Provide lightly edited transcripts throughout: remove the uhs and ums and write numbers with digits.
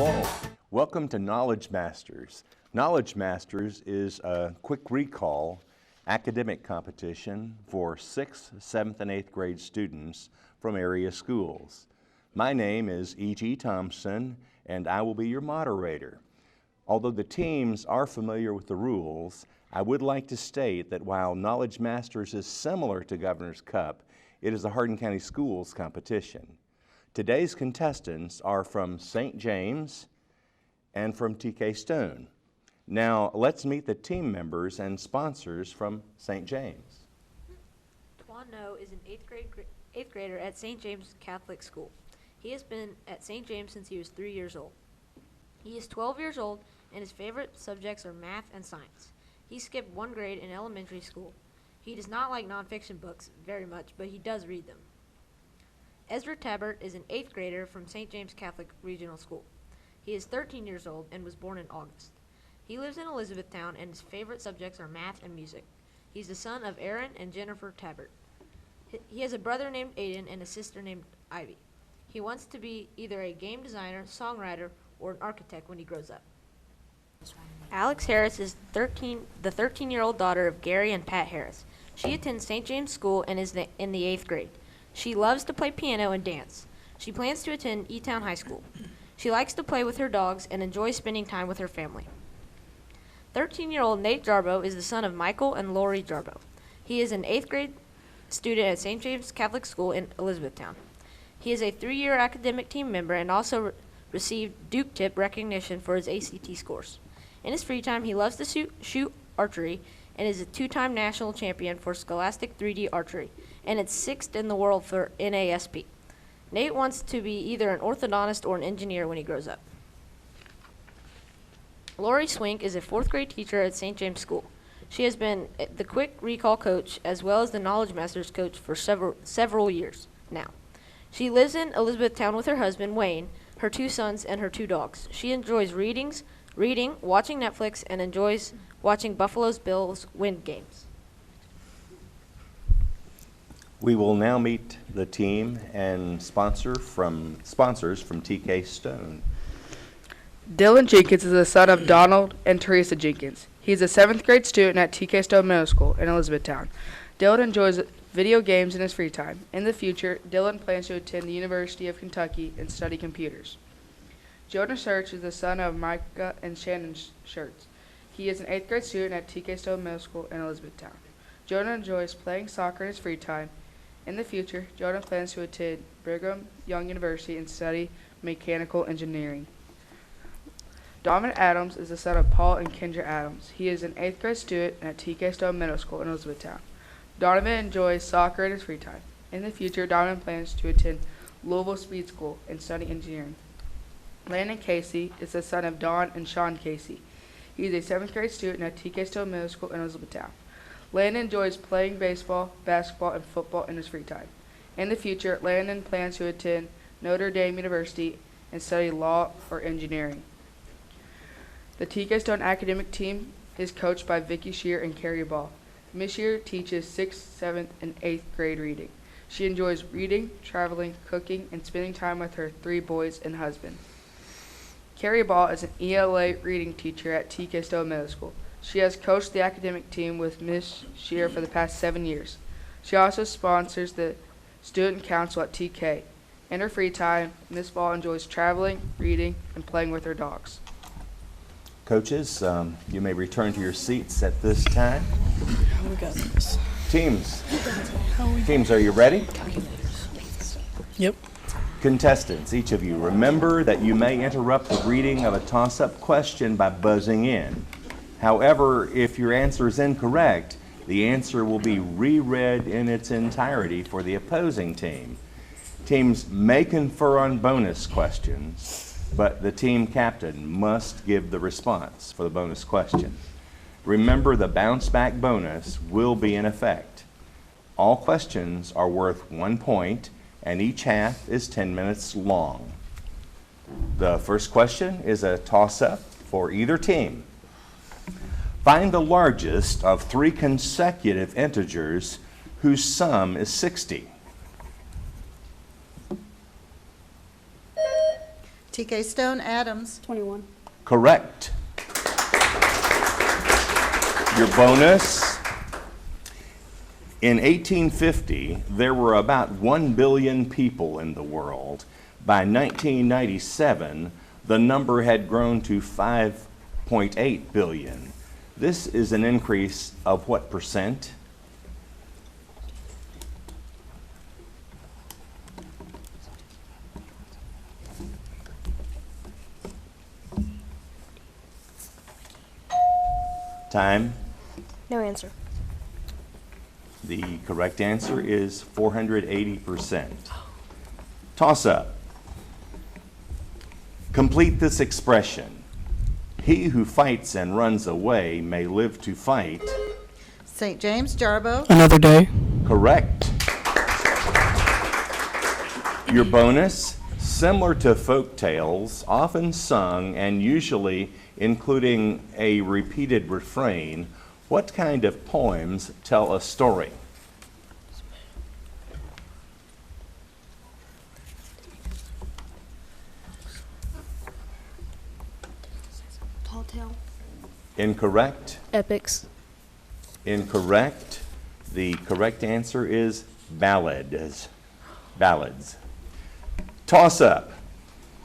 Hello, welcome to Knowledge Masters. Knowledge Masters is a quick recall academic competition for 6th, 7th, and 8th grade students from area schools. My name is E.G. Thompson, and I will be your moderator. Although the teams are familiar with the rules, I would like to state that while Knowledge Masters is similar to Governor's Cup, it is a Hardin County Schools competition. Today's contestants are from StJames and from TK Stone. Now, let's meet the team members and sponsors from StJames. Twan No is an eighth grader at St. James Catholic School. He has been at St. James since he was 3 years old. He is 12 years old, and his favorite subjects are math and science. He skipped 1 grade in elementary school. He does not like nonfiction books very much, but he does read them. Ezra Tabert is an 8th grader from St. James Catholic Regional School. He is 13 years old and was born in August. He lives in Elizabethtown, and his favorite subjects are math and music. He's the son of Aaron and Jennifer Tabert. He has a brother named Aiden and a sister named Ivy. He wants to be either a game designer, songwriter, or an architect when he grows up. Alex Harris is the 13-year-old daughter of Gary and Pat Harris. She attends St. James School and is in the 8th grade. She loves to play piano and dance. She plans to attend E-Town High School. She likes to play with her dogs and enjoys spending time with her family. 13-year-old Nate Jarbo is the son of Michael and Lori Jarbo. He is an 8th grade student at St. James Catholic School in Elizabethtown. He is a 3-year academic team member and also received Duke Tip recognition for his ACT scores. In his free time, he loves to shoot archery and is a 2-time national champion for Scholastic 3D archery, and it's 6th in the world for NASP. Nate wants to be either an orthodontist or an engineer when he grows up. Lori Swink is a 4th grade teacher at St. James School. She has been the quick recall coach as well as the Knowledge Masters coach for several years now. She lives in Elizabethtown with her husband, Wayne, her 2 sons, and her 2 dogs. She enjoys reading, watching Netflix, and enjoys watching Buffalo Bills win games. We will now meet the team and sponsors from TK Stone. Dylan Jenkins is the son of Donald and Teresa Jenkins. He's a 7th grade student at TK Stone Middle School in Elizabethtown. Dylan enjoys video games in his free time. In the future, Dylan plans to attend the University of Kentucky and study computers. Jonah Search is the son of Micah and Shannon Schertz. He is an 8th grade student at TK Stone Middle School in Elizabethtown. Jonah enjoys playing soccer in his free time. In the future, Jonah plans to attend Brigham Young University and study mechanical engineering. Donovan Adams is the son of Paul and Kendra Adams. He is an 8th grade student at TK Stone Middle School in Elizabethtown. Donovan enjoys soccer in his free time. In the future, Donovan plans to attend Louisville Speed School and study engineering. Landon Casey is the son of Don and Sean Casey. He is a 7th grade student at TK Stone Middle School in Elizabethtown. Landon enjoys playing baseball, basketball, and football in his free time. In the future, Landon plans to attend Notre Dame University and study law or engineering. The TK Stone academic team is coached by Vicki Shear and Carrie Ball. Miss Shear teaches 6th, 7th, and 8th grade reading. She enjoys reading, traveling, cooking, and spending time with her 3 boys and husband. Carrie Ball is an ELA reading teacher at TK Stone Middle School. She has coached the academic team with Miss Shear for the past 7 years. She also sponsors the student council at TK. In her free time, Miss Ball enjoys traveling, reading, and playing with her dogs. Coaches, you may return to your seats at this time. We got this. Teams, are you ready? Yep. Contestants, each of you, remember that you may interrupt the reading of a toss-up question by buzzing in. However, if your answer is incorrect, the answer will be reread in its entirety for the opposing team. Teams may confer on bonus questions, but the team captain must give the response for the bonus question. Remember, the bounce back bonus will be in effect. All questions are worth 1 point, and each half is 10 minutes long. The first question is a toss-up for either team. Find the largest of 3 consecutive integers whose sum is 60. TK Stone Adams. 21. Correct. Your bonus. In 1850, there were about 1 billion people in the world. By 1997, the number had grown to 5.8 billion. This is an increase of what percent? Time. No answer. The correct answer is 480%. Toss up. Complete this expression. He who fights and runs away may live to fight. St. James, Jarbo. Another day. Correct. Your bonus, similar to folk tales, often sung and usually including a repeated refrain, what kind of poems tell a story? Tall tale. Incorrect. Epics. Incorrect. The correct answer is ballads. Ballads. Toss up.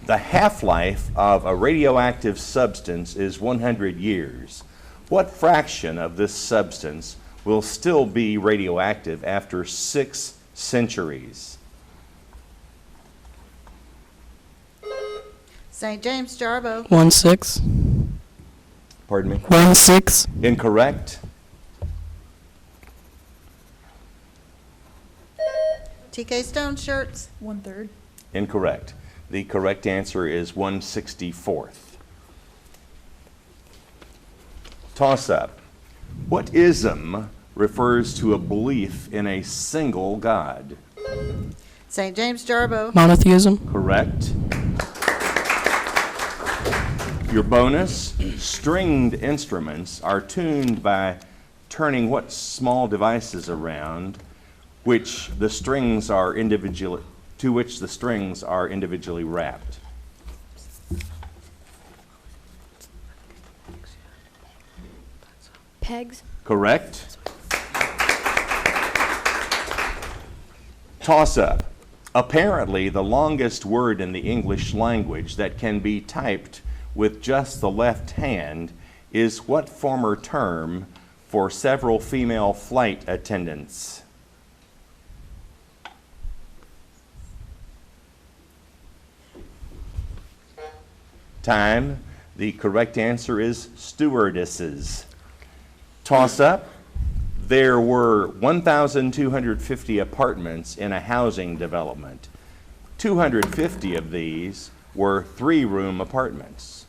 The half-life of a radioactive substance is 100 years. What fraction of this substance will still be radioactive after 6 centuries? St. James, Jarbo. 1/6. Pardon me? 1/6. Incorrect. TK Stone Shirts. 1/3. Incorrect. The correct answer is 1/64. Toss up. What ism refers to a belief in a single God? St. James, Jarbo. Monotheism. Correct. Your bonus, stringed instruments are tuned by turning what small devices around to which the strings are individually wrapped. Pegs. Correct. Toss up. Apparently, the longest word in the English language that can be typed with just the left hand is what former term for several female flight attendants? Time. The correct answer is stewardesses. Toss up. There were 1,250 apartments in a housing development. 250 of these were 3-room apartments.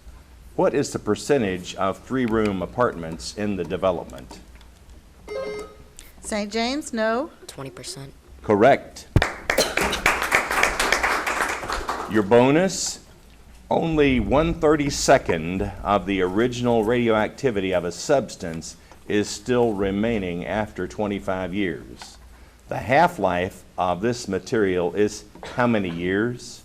What is the percentage of 3-room apartments in the development? St. James, no. 20%. Correct. Your bonus, only 1/32 of the original radioactivity of a substance is still remaining after 25 years. The half-life of this material is how many years?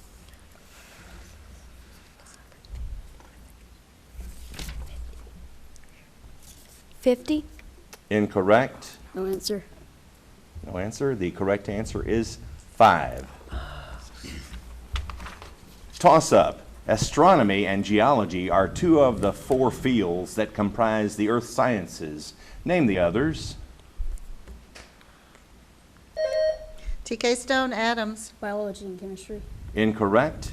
$50. Incorrect. No answer. No answer. The correct answer is 5. Toss up. Astronomy and geology are 2 of the 4 fields that comprise the earth sciences. Name the others. TK Stone Adams. Biology and chemistry. Incorrect.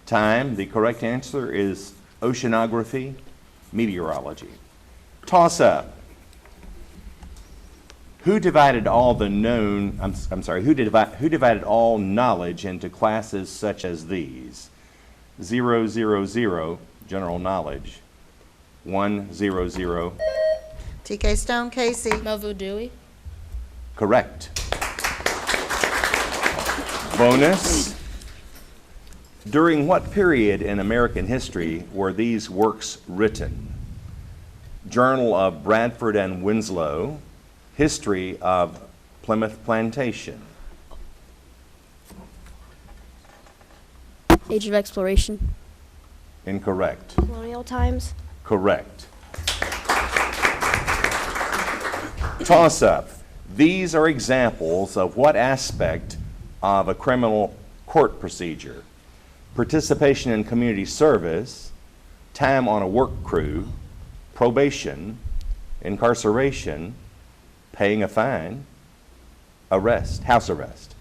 Time. The correct answer is oceanography, meteorology. Toss up. Who divided all the known, who divided all knowledge into classes such as these? 0, 0, 0, general knowledge. 1, 0, 0. TK Stone Casey. Melville Dewey. Correct. Bonus. During what period in American history were these works written? Journal of Bradford and Winslow, History of Plymouth Plantation? Age of Exploration. Incorrect. Colonial times. Correct. Toss-up. These are examples of what aspect of a criminal court procedure? Participation in community service, time on a work crew, probation, incarceration, paying a fine, arrest, house arrest.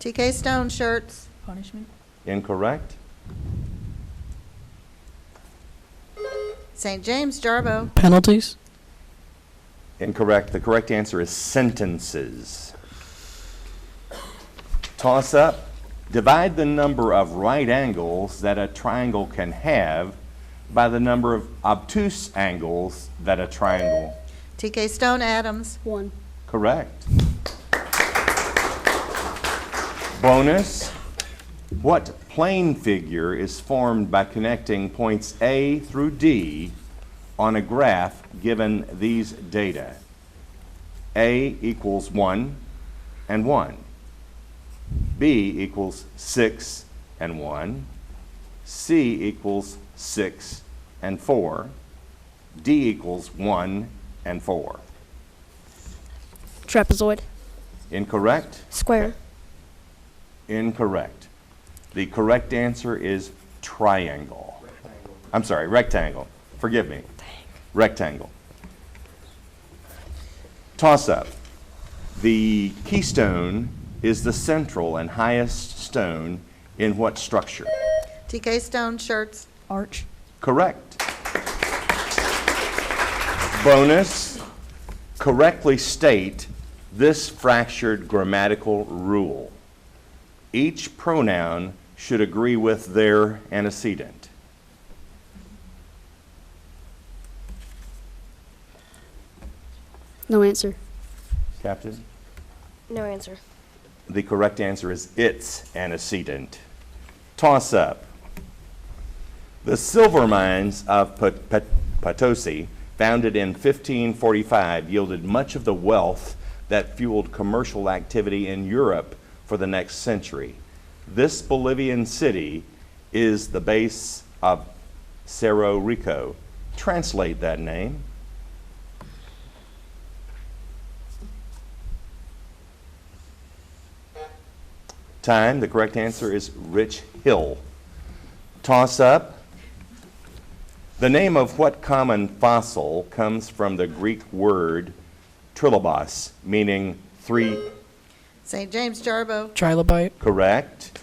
TK Stone shirts. Punishment. Incorrect. St. James Jarbo. Penalties. Incorrect. The correct answer is sentences. Toss up. Divide the number of right angles that a triangle can have by the number of obtuse angles that a triangle. TK Stone Adams. 1. Correct. Bonus. What plane figure is formed by connecting points A through D on a graph given these data? A equals 1 and 1. B equals 6 and 1. C equals 6 and 4. D equals 1 and 4. Trapezoid. Incorrect? Square. Incorrect. The correct answer is triangle. I'm sorry, rectangle. Forgive me. Rectangle. Toss up. The keystone is the central and highest stone in what structure? TK Stone shirts. Arch. Correct. Bonus. Correctly state this fractured grammatical rule. Each pronoun should agree with their antecedent. No answer. Captain? No answer. The correct answer is its antecedent. Toss up. The silver mines of Potosi, founded in 1545, yielded much of the wealth that fueled commercial activity in Europe for the next century. This Bolivian city is the base of Cerro Rico. Translate that name. Time. The correct answer is Rich Hill. Toss up. The name of what common fossil comes from the Greek word trilobos, meaning three? St. James Jarbo. Trilobite. Correct.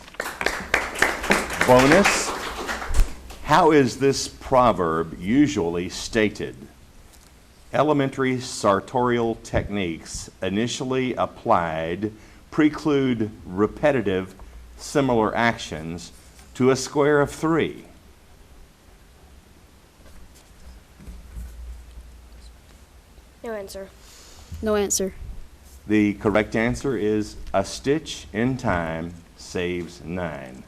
Bonus. How is this proverb usually stated? Elementary sartorial techniques initially applied preclude repetitive similar actions to a square of 3. No answer. No answer. The correct answer is a stitch in time saves 9.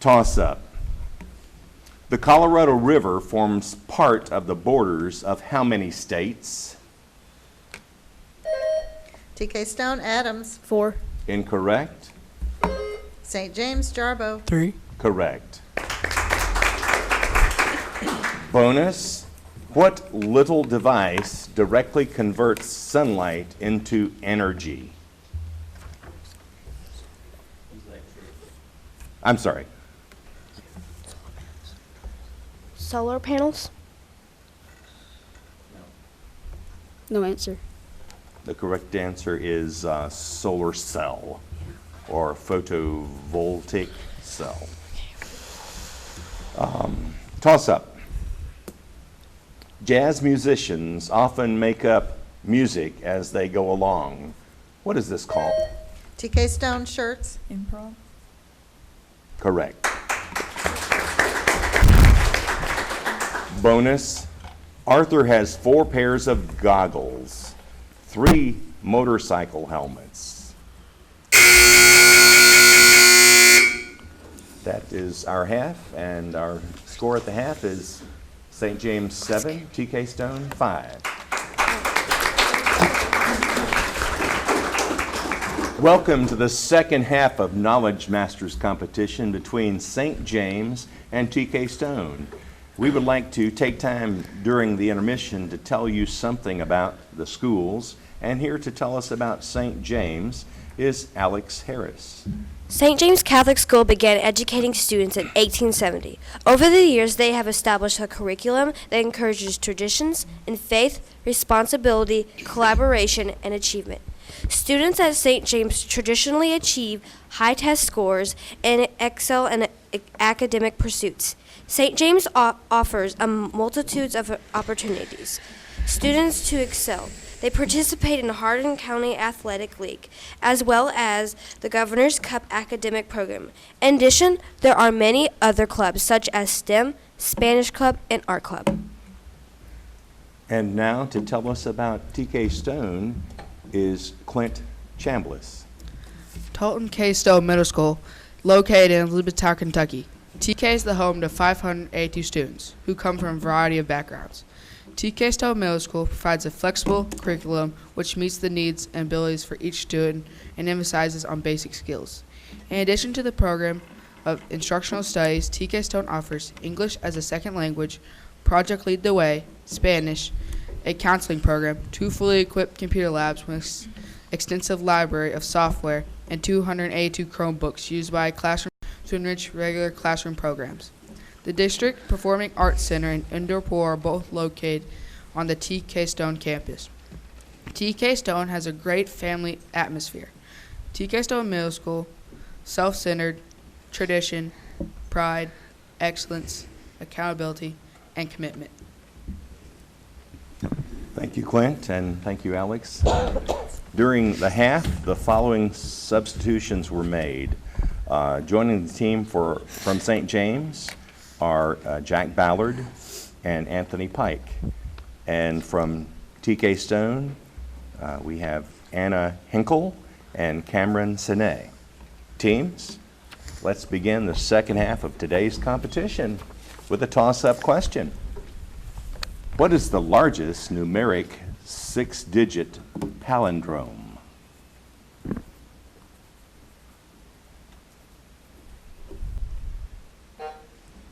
Toss up. The Colorado River forms part of the borders of how many states? TK Stone Adams. 4. Incorrect. St. James Jarbo. 3. Correct. Bonus. What little device directly converts sunlight into energy? I'm sorry. Solar panels. No answer. The correct answer is solar cell or photovoltaic cell. Toss up. Jazz musicians often make up music as they go along. What is this called? TK Stone shirts. Improv. Correct. Bonus. Arthur has 4 pairs of goggles, 3 motorcycle helmets. That is our half, and our score at the half is St. James 7, TK Stone 5. Welcome to the second half of Knowledge Masters competition between St. James and TK Stone. We would like to take time during the intermission to tell you something about the schools, and here to tell us about St. James is Alex Harris. St. James Catholic School began educating students in 1870. Over the years, they have established a curriculum that encourages traditions in faith, responsibility, collaboration, and achievement. Students at St. James traditionally achieve high test scores and excel in academic pursuits. St. James offers a multitude of opportunities students to excel. They participate in the Hardin County Athletic League, as well as the Governor's Cup academic program. In addition, there are many other clubs, such as STEM, Spanish Club, and Art Club. And now to tell us about TK Stone is Clint Chambliss. Tolton K. Stowe Middle School, located in Elizabethtown, Kentucky. TK is the home to 582 students who come from a variety of backgrounds. TK Stowe Middle School provides a flexible curriculum which meets the needs and abilities for each student and emphasizes on basic skills. In addition to the program of instructional studies, TK Stone offers English as a second language, Project Lead the Way, Spanish, a counseling program, 2 fully equipped computer labs with extensive library of software, and 282 Chromebooks used by a classroom to enrich regular classroom programs. The District Performing Arts Center and indoor pool are both located on the TK Stone campus. TK Stone has a great family atmosphere. TK Stone Middle School, self-centered, tradition, pride, excellence, accountability, and commitment. Thank you, Clint, and thank you, Alex. During the half, the following substitutions were made. Joining the team from St. James are Jack Ballard and Anthony Pike. And from TK Stone, we have Anna Hinkle and Cameron Sine. Teams, let's begin the second half of today's competition with a toss-up question. What is the largest numeric 6-digit palindrome?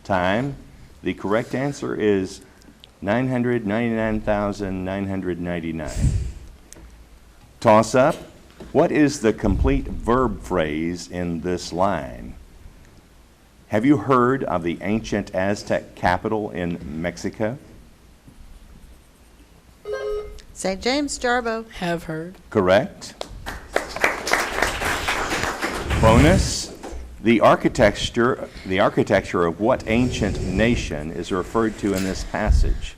Time. The correct answer is 999,999. Toss up. What is the complete verb phrase in this line? Have you heard of the ancient Aztec capital in Mexico? St. James, Jarbo. Have heard. Correct. Bonus. The architecture of what ancient nation is referred to in this passage?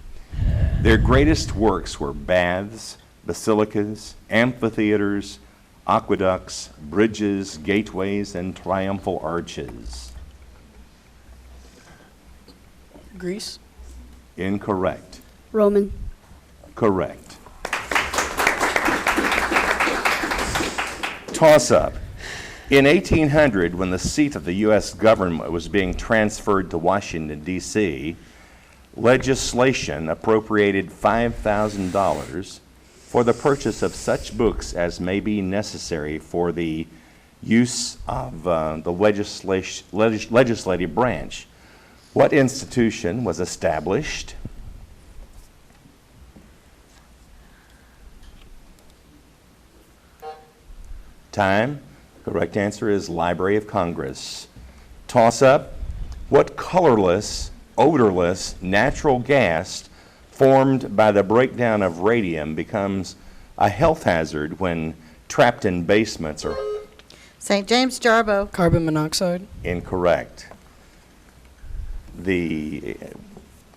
Their greatest works were baths, basilicas, amphitheaters, aqueducts, bridges, gateways, and triumphal arches. Greece. Incorrect. Roman. Correct. Toss up. In 1800, when the seat of the U.S. government was being transferred to Washington, D.C., legislation appropriated $5,000 for the purchase of such books as may be necessary for the use of the legislative branch. What institution was established? Time. Correct answer is Library of Congress. Toss up. What colorless, odorless natural gas formed by the breakdown of radium becomes a health hazard when trapped in basements or St. James, Jarbo. Carbon monoxide. incorrect? The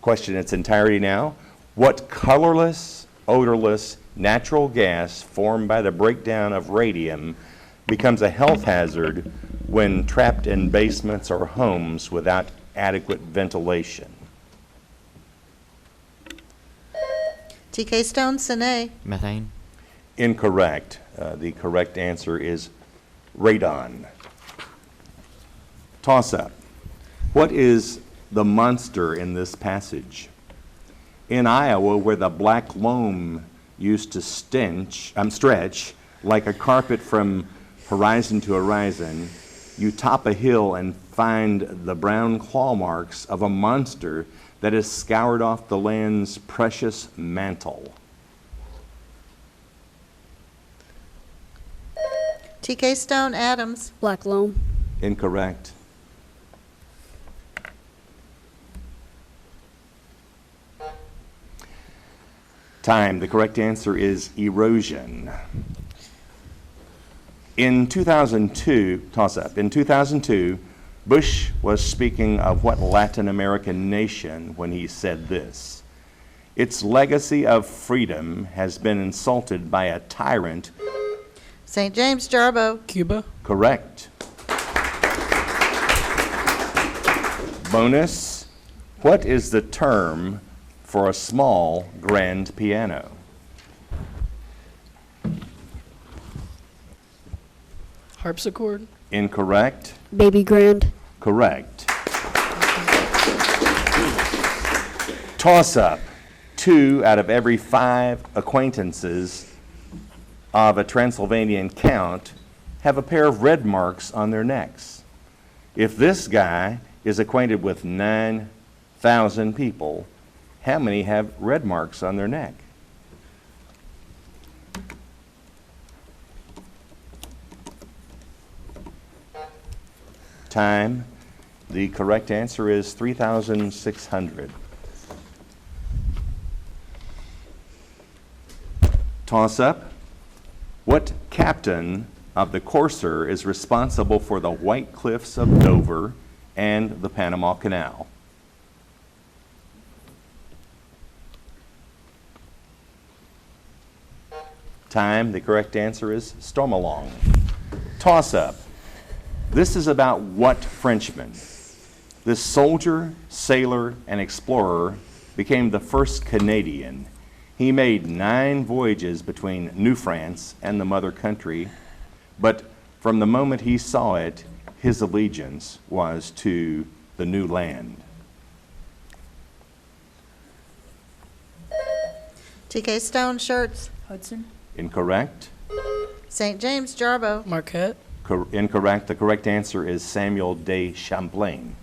question in its entirety now. What colorless, odorless natural gas formed by the breakdown of radium becomes a health hazard when trapped in basements or homes without adequate ventilation? TK Stone, Sine. Methane. Incorrect. The correct answer is radon. Toss up. What is the monster in this passage? In Iowa, where the black loam used to stretch like a carpet from horizon to horizon, you top a hill and find the brown claw marks of a monster that has scoured off the land's precious mantle. TK Stone Adams. Black loam. Incorrect. Time. The correct answer is erosion. In 2002, toss up. In 2002, Bush was speaking of what Latin American nation when he said this: "Its legacy of freedom has been insulted by a tyrant." St. James Jarbo. Cuba. Correct. Bonus. What is the term for a small grand piano? Harpsichord. Incorrect. Baby grand. Correct. Toss up. 2 out of every 5 acquaintances of a Transylvanian count have a pair of red marks on their necks. If this guy is acquainted with 9,000 people, how many have red marks on their neck? Time. The correct answer is 3,600. Toss up. What captain of the Corsair is responsible for the White Cliffs of Dover and the Panama Canal? Time. The correct answer is Stormalong. Toss up. This is about what Frenchman? This soldier, sailor, and explorer became the first Canadian. He made 9 voyages between New France and the mother country, but from the moment he saw it, his allegiance was to the new land. TK Stone Shirts. Hudson. Incorrect. St. James Jarbo. Marquette. Incorrect. The correct answer is Samuel de Champlain.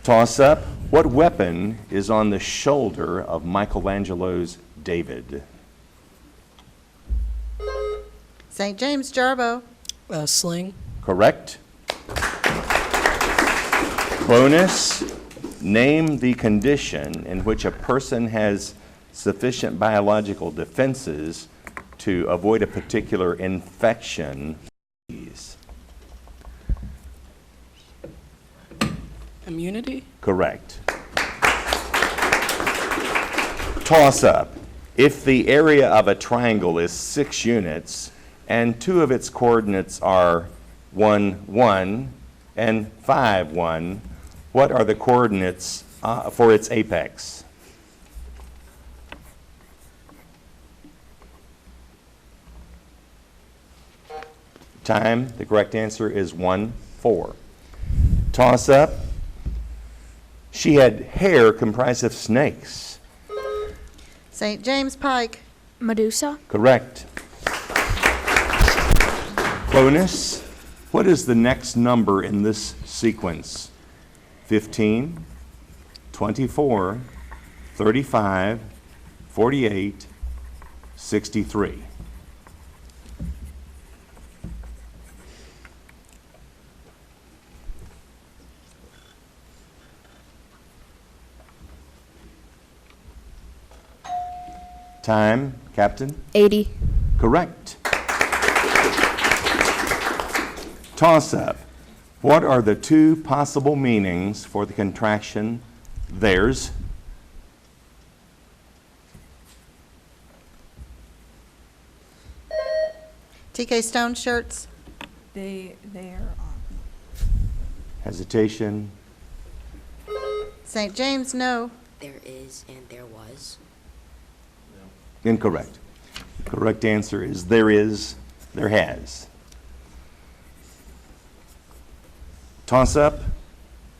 Toss up. What weapon is on the shoulder of Michelangelo's David? St. James Jarbo. Sling. Correct. Bonus. Name the condition in which a person has sufficient biological defenses to avoid a particular infection. Immunity. Correct. Toss up. If the area of a triangle is 6 units and 2 of its coordinates are 1, 1 and 5, 1, what are the coordinates for its apex? Time. The correct answer is 1, 4. Toss up. She had hair comprised of snakes. St. James Pike. Medusa. Correct. Bonus. What is the next number in this sequence? 15, 24, 35, 48, 63. Time, Captain? 80. Correct. Toss up. What are the 2 possible meanings for the contraction theirs? TK Stone Shirts. They're Hesitation. St. James No. There is and there was. Incorrect. The correct answer is there is, there has. Toss up.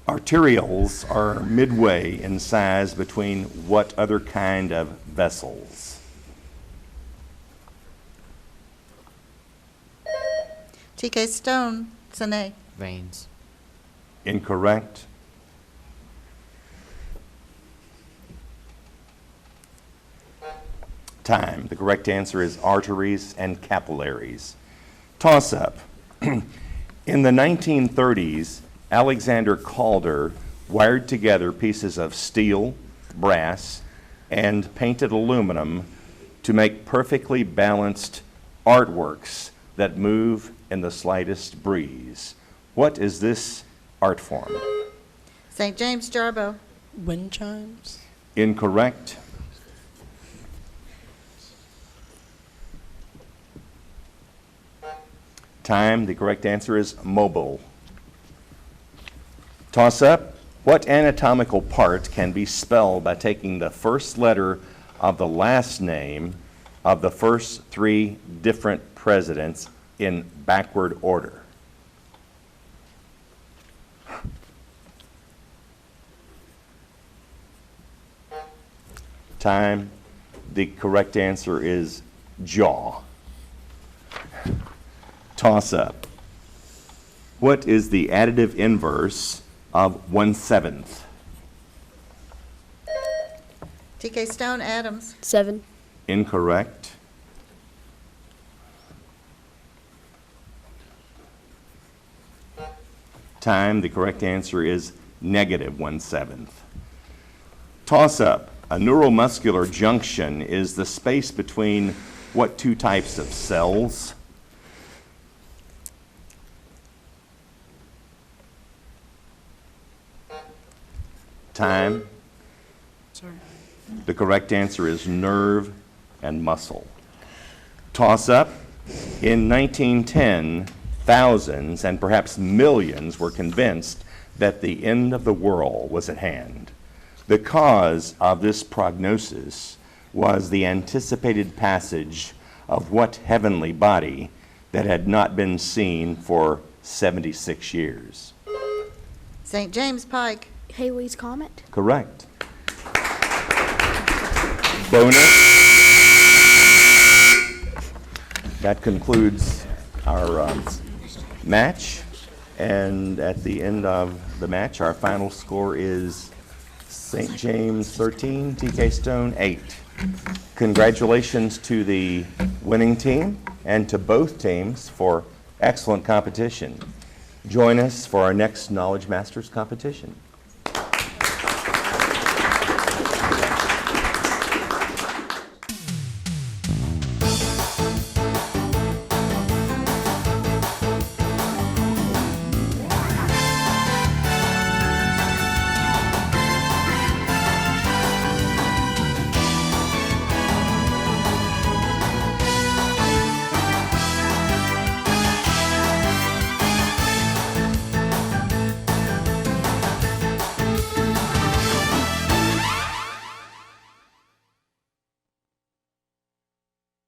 Arterials are midway in size between what other kind of vessels? TK Stone, Sine. Veins. Incorrect. Time. The correct answer is arteries and capillaries. Toss-up. In the 1930s, Alexander Calder wired together pieces of steel, brass, and painted aluminum to make perfectly balanced artworks that move in the slightest breeze. What is this art form? St. James Jarbo. Wind chimes. Incorrect. Time. The correct answer is mobile. Toss up. What anatomical part can be spelled by taking the first letter of the last name of the first three different presidents in backward order? Time. The correct answer is jaw. Toss up. What is the additive inverse of 1/7? TK Stone Adams. 7. Incorrect. Time. The correct answer is negative 1/7. Toss up. A neuromuscular junction is the space between what two types of cells? Time. Sorry. The correct answer is nerve and muscle. Toss up. In 1910, thousands and perhaps millions were convinced that the end of the world was at hand. The cause of this prognosis was the anticipated passage of what heavenly body that had not been seen for 76 years? St. James Pike. Haley's Comet. Correct. Bonus. That concludes our match. And at the end of the match, our final score is St. James 13, TK Stone 8. Congratulations to the winning team and to both teams for excellent competition. Join us for our next Knowledge Masters competition.